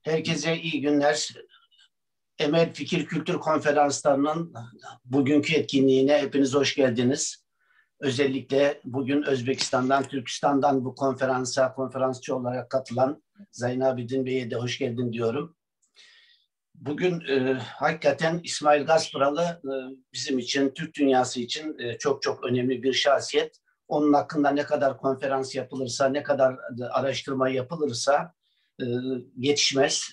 Herkese iyi günler. Emel Fikir Kültür Konferanslarının bugünkü etkinliğine hepiniz hoş geldiniz. Özellikle bugün Özbekistan'dan, Türkistan'dan bu konferansçı olarak katılan Zeynabidin Bey'e de hoş geldin diyorum. Bugün hakikaten İsmail Gaspıralı bizim için, Türk dünyası için çok çok önemli bir şahsiyet. Onun hakkında ne kadar konferans yapılırsa, ne kadar araştırma yapılırsa yetişmez.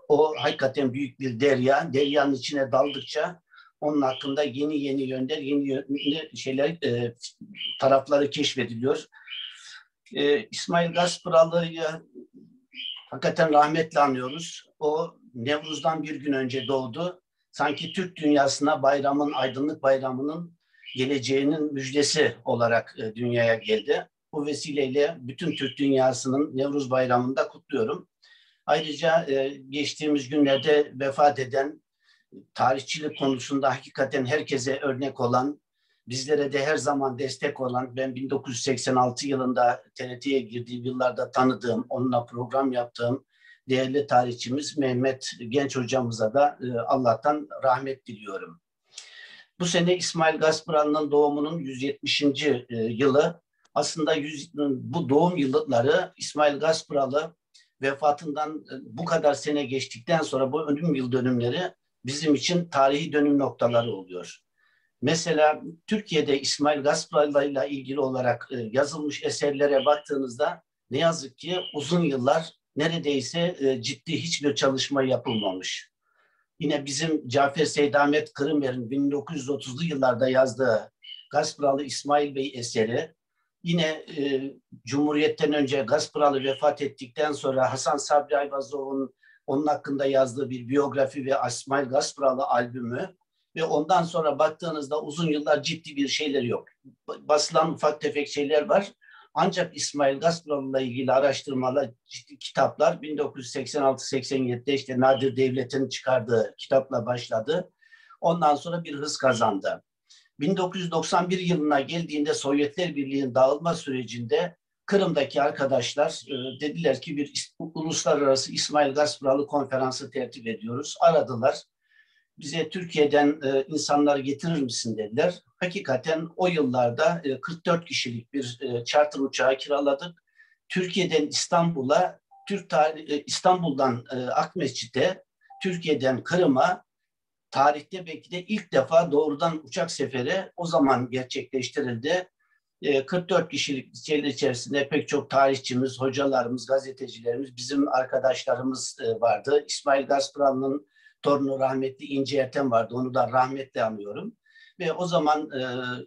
O hakikaten büyük bir derya. Deryanın içine daldıkça onun hakkında yeni yönler, yeni şeyler, tarafları keşfediliyor. İsmail Gaspıralı'yı hakikaten rahmetle anıyoruz. O Nevruz'dan bir gün önce doğdu. Sanki Türk dünyasına aydınlık bayramının geleceğinin müjdesi olarak dünyaya geldi. Bu vesileyle bütün Türk dünyasının Nevruz Bayramı'nı da kutluyorum. Ayrıca geçtiğimiz günlerde vefat eden, tarihçilik konusunda hakikaten herkese örnek olan, bizlere de her zaman destek olan, ben 1986 yılında TRT'ye girdiğim yıllarda tanıdığım, onunla program yaptığım değerli tarihçimiz Mehmet Genç hocamıza da Allah'tan rahmet diliyorum. Bu sene İsmail Gaspıralı'nın doğumunun 170. Yılı. Aslında bu doğum yılları İsmail Gaspıralı vefatından bu kadar sene geçtikten sonra bu ölüm yıl dönümleri bizim için tarihi dönüm noktaları oluyor. Mesela Türkiye'de İsmail Gaspıralı ile ilgili olarak yazılmış eserlere baktığınızda ne yazık ki uzun yıllar neredeyse ciddi hiçbir çalışma yapılmamış. Yine bizim Cafer Seydamet Kırımer'in 1930'lu yıllarda yazdığı Gaspıralı İsmail Bey eseri, yine Cumhuriyet'ten önce Gaspıralı vefat ettikten sonra Hasan Sabri Ayvazov'un onun hakkında yazdığı bir biyografi ve İsmail Gaspıralı albümü ve ondan sonra baktığınızda uzun yıllar ciddi bir şeyler yok. Basılan ufak tefek şeyler var. Ancak İsmail Gaspıralı'yla ilgili araştırmalar, ciddi kitaplar 1986-87'de işte Nadir Devlet'in çıkardığı kitapla başladı. Ondan sonra bir hız kazandı. 1991 yılına geldiğinde Sovyetler Birliği'nin dağılma sürecinde Kırım'daki arkadaşlar dediler ki bir uluslararası İsmail Gaspıralı konferansı tertip ediyoruz. Aradılar. Bize Türkiye'den insanlar getirir misin dediler. Hakikaten o yıllarda 44 kişilik bir charter uçağı kiraladık. Türkiye'den İstanbul'a, İstanbul'dan Akmescit'e, Türkiye'den Kırım'a tarihte belki de ilk defa doğrudan uçak seferi o zaman gerçekleştirildi. 44 kişilik şeyler içerisinde pek çok tarihçimiz, hocalarımız, gazetecilerimiz, bizim arkadaşlarımız vardı. İsmail Gaspıralı'nın torunu rahmetli İnci Ertem vardı. Onu da rahmetle anıyorum. Ve o zaman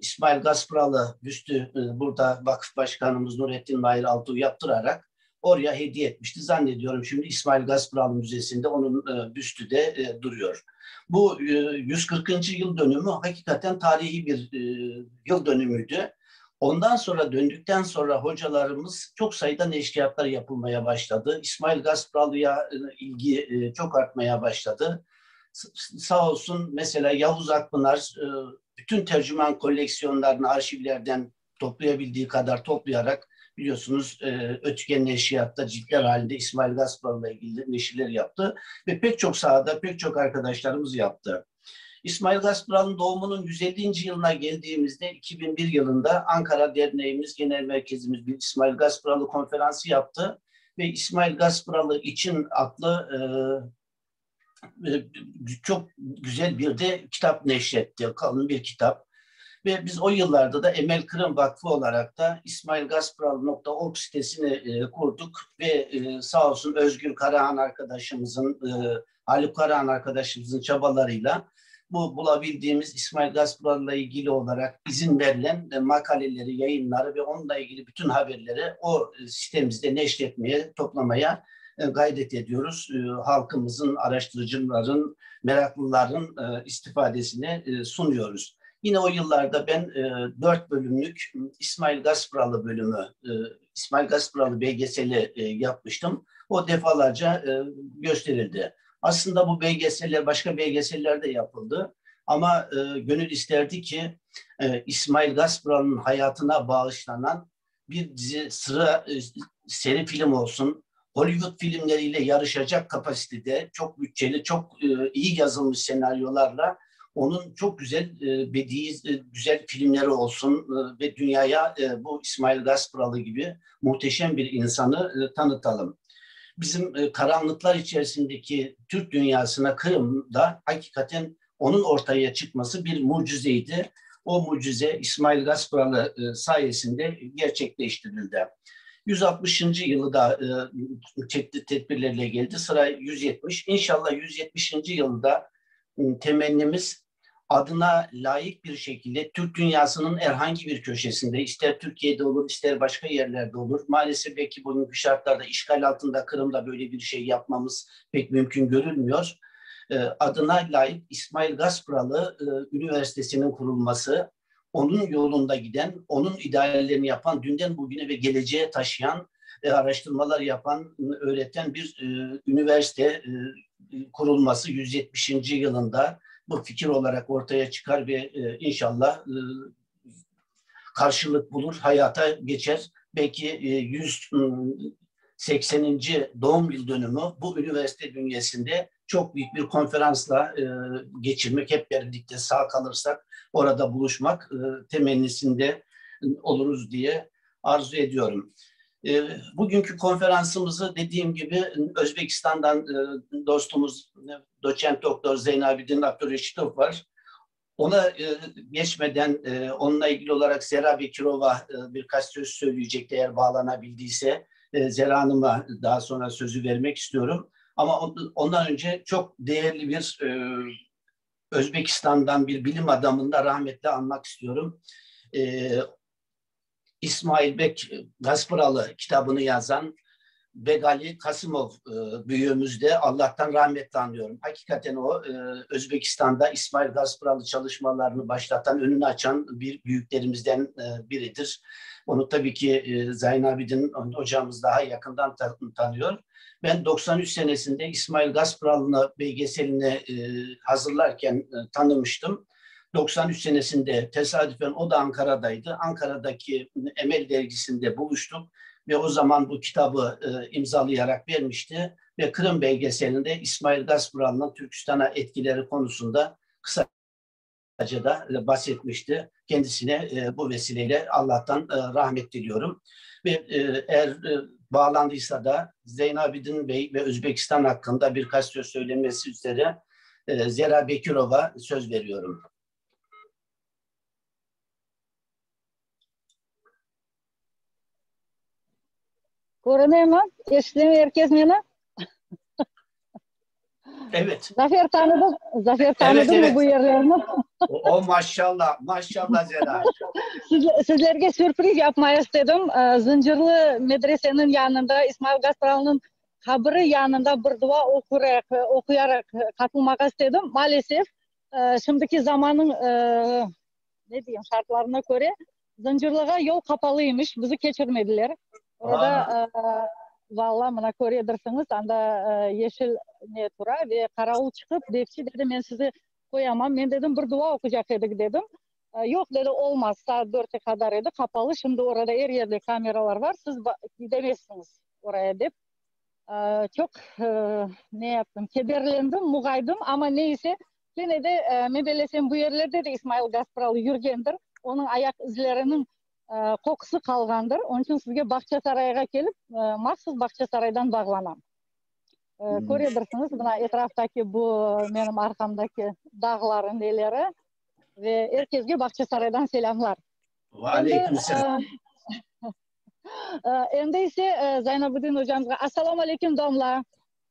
İsmail Gaspıralı büstü burada Vakıf Başkanımız Nurettin Mahir Altuğ yaptırarak oraya hediye etmişti. Zannediyorum şimdi İsmail Gaspıralı Müzesi'nde onun büstü de duruyor. Bu 140. yıl dönümü hakikaten tarihi bir yıl dönümüydü. Ondan sonra döndükten sonra hocalarımız çok sayıda neşriyatlar yapılmaya başladı. İsmail Gaspıralı'ya ilgi çok artmaya başladı. Sağ olsun mesela Yavuz Akpınar bütün tercüman koleksiyonlarını arşivlerden toplayabildiği kadar toplayarak biliyorsunuz Ötüken Neşriyat'ta ciltler halinde İsmail Gaspıralı'la ilgili neşirler yaptı ve pek çok sahada pek çok arkadaşlarımız yaptı. İsmail Gaspıralı'nın doğumunun 150. yılına geldiğimizde 2001 yılında Ankara Derneğimiz Genel Merkezimiz bir İsmail Gaspıralı konferansı yaptı ve İsmail Gaspıralı için adlı çok güzel bir de kitap neşretti, kalın bir kitap. Ve biz o yıllarda da Emel Kırım Vakfı olarak da ismailgaspıralı.org sitesini kurduk ve sağ olsun Özgür Karahan arkadaşımızın, Haluk Karahan arkadaşımızın çabalarıyla bu bulabildiğimiz İsmail Gaspıralı'la ilgili olarak izin verilen makaleleri, yayınları ve onunla ilgili bütün haberleri o sitemizde neşretmeye, toplamaya gayret ediyoruz. Halkımızın, araştırıcıların, meraklıların istifadesine sunuyoruz. Yine o yıllarda ben 4 bölümlük İsmail Gaspıralı bölümü, İsmail Gaspıralı belgeseli yapmıştım. O defalarca gösterildi. Aslında bu belgeseller, başka belgeseller de yapıldı. Ama gönül isterdi ki İsmail Gaspıralı'nın hayatına bağışlanan bir dizi seri film olsun. Hollywood filmleriyle yarışacak kapasitede, çok bütçeli, çok iyi yazılmış senaryolarla onun çok güzel bediği, güzel filmleri olsun ve dünyaya bu İsmail Gasparalı gibi muhteşem bir insanı tanıtalım. Bizim karanlıklar içerisindeki Türk dünyasına Kırım'da hakikaten onun ortaya çıkması bir mucizeydi. O mucize İsmail Gasparalı sayesinde gerçekleştirildi. 160. yılı da çeşitli tedbirlerle geldi. Sıra 170. İnşallah 170. yılda temennimiz adına layık bir şekilde Türk dünyasının herhangi bir köşesinde, ister Türkiye'de olur, ister başka yerlerde olur. Maalesef belki bugünkü şartlarda işgal altında Kırım'da böyle bir şey yapmamız pek mümkün görülmüyor. Adına layık İsmail Gasparalı Üniversitesi'nin kurulması, onun yolunda giden, onun ideallerini yapan, dünden bugüne ve geleceğe taşıyan, araştırmalar yapan, öğreten bir üniversite kurulması 170. yılında bu fikir olarak ortaya çıkar ve inşallah karşılık bulur, hayata geçer. Belki 180. doğum yıl dönümü bu üniversite bünyesinde çok büyük bir konferansla geçirmek, hep birlikte sağ kalırsak orada buluşmak temennisinde oluruz diye arzu ediyorum. Bugünkü konferansımızı dediğim gibi Özbekistan'dan dostumuz doçent doktor Zeynabidin Abdurreşitov var. Ona geçmeden onunla ilgili olarak Zera Bekirova birkaç söz söyleyecek eğer bağlanabildiyse. Zera Hanım'a daha sonra sözü vermek istiyorum. Ama ondan önce çok değerli bir Özbekistan'dan bir bilim adamını da rahmetle anmak istiyorum. İsmail Bek Gasparalı kitabını yazan Begali Kasımov büyüğümüz de Allah'tan rahmetle anıyorum. Hakikaten o Özbekistan'da İsmail Gasparalı çalışmalarını başlatan, önünü açan bir büyüklerimizden biridir. Onu tabii ki Zeynabidin hocamız daha yakından tanıyor. Ben 93 senesinde İsmail Gasparalı'nı belgeselini hazırlarken tanımıştım. 93 senesinde tesadüfen o da Ankara'daydı. Ankara'daki Emel dergisinde buluştuk ve o zaman bu kitabı imzalayarak vermişti ve Kırım belgeselinde İsmail Gasparalı'nın Türkistan'a etkileri konusunda kısaca da bahsetmişti. Kendisine bu vesileyle Allah'tan rahmet diliyorum. Ve eğer bağlandıysa da Zeynabidin Bey ve Özbekistan hakkında birkaç söz söylemesi üzere Zera Bekirova söz veriyorum. Görünüyor mu? Eşliyor herkes beni? Evet. Zafer tanıdı. Zafer tanıdı Evet, mı bu yerlerini? O maşallah, maşallah Zera. Sizlerge sürpriz yapmayı istedim. Zincirli medresenin yanında İsmail Gasparalı'nın kabri yanında bir dua okuyarak katılmak istedim. Maalesef şimdiki zamanın ne diyeyim şartlarına göre Zincirli'ye yol kapalıymış. Bizi geçirmediler. Orada vallahi mana ko'redirsiniz anda yeşil ne tura ve karavul çıkıp devçi dedi men sizi koyamam. Ben dedim bir dua okuyacak edik dedim. Yok dedi olmaz saat 4'e kadar edi kapalı. Şimdi orada her yerde kameralar var. Siz gidemezsiniz oraya dep. Çok ne yaptım? Kederlendim, mugaydım ama neyse yine de mebelesem bu yerlerde de İsmail Gasparalı yürgendir. Onun ayak izlerinin kokusu kalgandır. Onun için sizge Bahçesaray'a gelip mahsus Bahçesaray'dan bağlanam. Görüyorsunuz buna etraftaki bu benim arkamdaki dağların neleri ve herkese Bahçesaray'dan selamlar. Aleykümselam. Endi ise Zeynabudin hocamızga assalomu alaykum domla.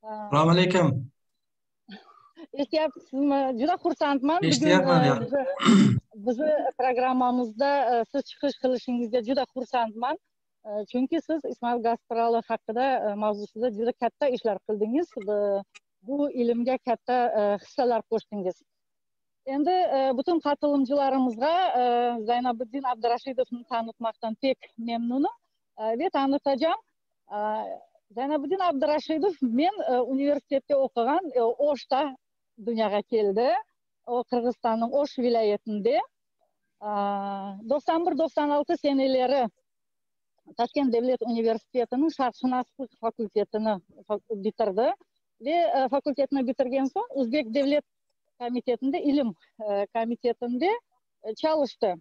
Assalomu alaykum. Eshityapsizmi? Juda xursandman. Eshityapman. Bizi programmamizda siz chiqish qilishingizga juda xursandman. Chunki siz İsmail Gasparalı haqida mavzusida juda katta ishlar qildingiz. Bu ilmga katta hissalar qo'shdingiz. Endi bütün katılımcılarımızga Zeynabudin Abdurashidovni tanıtmaktan pek memnunum ve tanıtacağım. Zeynabudin Abdurashidov men üniversitede o'qigan O'shda dunyoga keldi. O Kırgızistan'ın Osh viloyatida 91-96 seneleri Toshkent davlat universitetining sharqshunoslik fakultetini bitirdi ve fakultetini bitirgan so'ng O'zbek davlat komitetinde ilim komitetinde çalıştı.